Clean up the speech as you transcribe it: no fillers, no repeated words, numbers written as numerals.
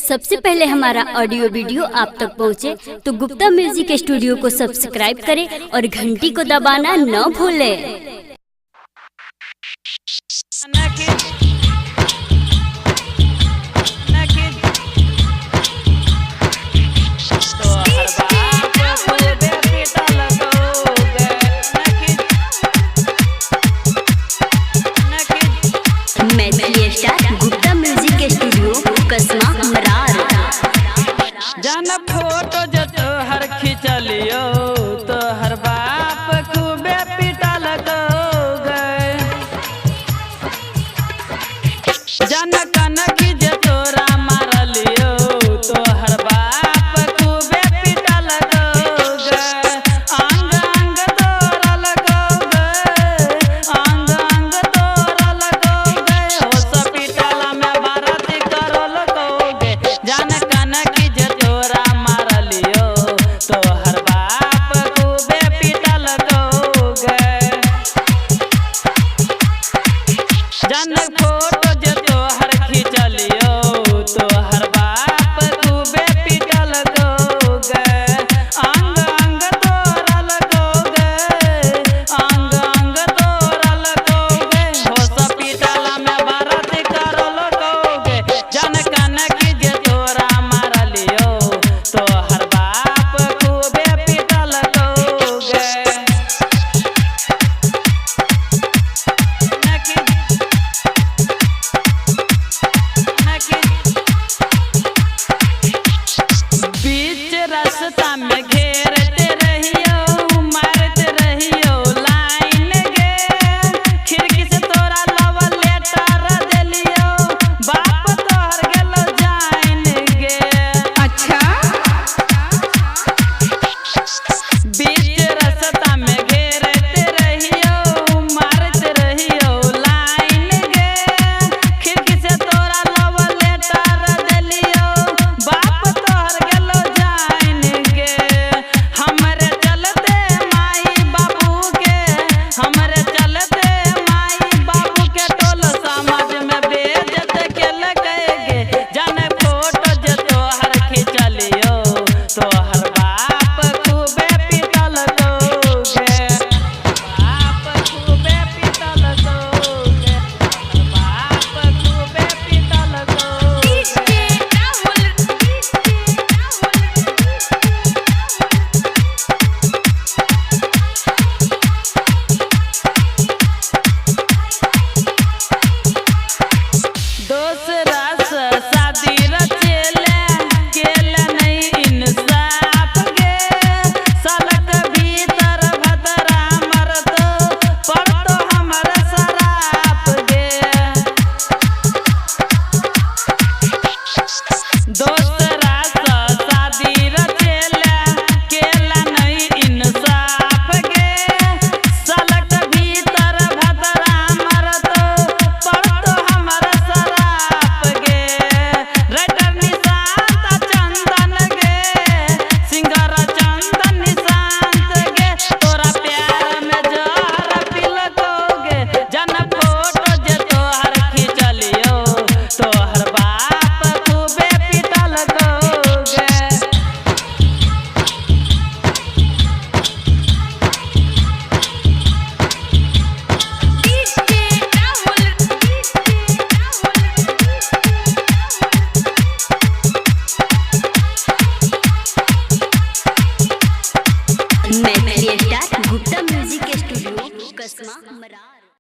सबसे पहले हमारा ऑडियो वीडियो आप तक पहुंचे तो गुप्ता म्यूजिक स्टूडियो को सब्सक्राइब करें और घंटी को दबाना न भूलें। गुप्ता म्यूजिक स्टूडियो कसमा मरार। जन फोटो जो तोहर खिंचलियो तोहर बाप खूबे पिटल गए। जन कनखी जे तोरा मारलियो तोहर बाप खूबे पिटल गए। अंग अंग तोरल गए, अंग अंग तोरल गए। हो सब पिटला में भारत करल गए। जन कनखी जे तोरा मारलियो तोहर बाप खूबे पिटल गए। जन फोटो जे तोहर खिंचलियो तोहर बाप खूबे पिटल गए। अंग अंग तोरल गए, अंग अंग तोरल गए। हो सब पिटला में भारत करल गए। जन कनखी जे तोरा मारलियो तोहर बाप खूबे पिटल गए। बीच रास्ता में घेरते रहियो, मारते रहियो लाइन गे। खिड़की से तोरा लव लेटर देलियो, बाप तोहर गेलो जाइन गे। अच्छा बीच रास्ता में घेरते रहियो, मारते रहियो लाइन गे। खिड़की से तोरा लव लेटर देलियो, बाप तोहर गेलो जाइन गे। हमरे चलते माई बाबू के, हमरे चलते माई बाबू के टोल समाज में बेइज्जत केल गे। जन फोटो जे तोहर खिंचलियो तोहर बाप खूबे पिटल गए। बाप खूबे पिटल गए, बाप खूबे पिटल गए। दूसरा से शादी रचेले केले नहीं इंसाफ गे। सलक भीतर भदरा मरतो पड़तो हमर शराप गे। दूसरा से शादी रचेले केले नहीं इंसाफ गे। सलक भीतर भदरा मरतो पड़तो हमर शराप गे। राइटर निशांत चंदन गे, सिंगर चंदन निशांत गे। तोरा प्यार में जहर पिलको गे। जन फोटो जे तोहर खिंचलियो तोहर बाप खूबे पिटल गए। मैं गुप्ता म्यूजिक स्टूडियो कसमा मरार।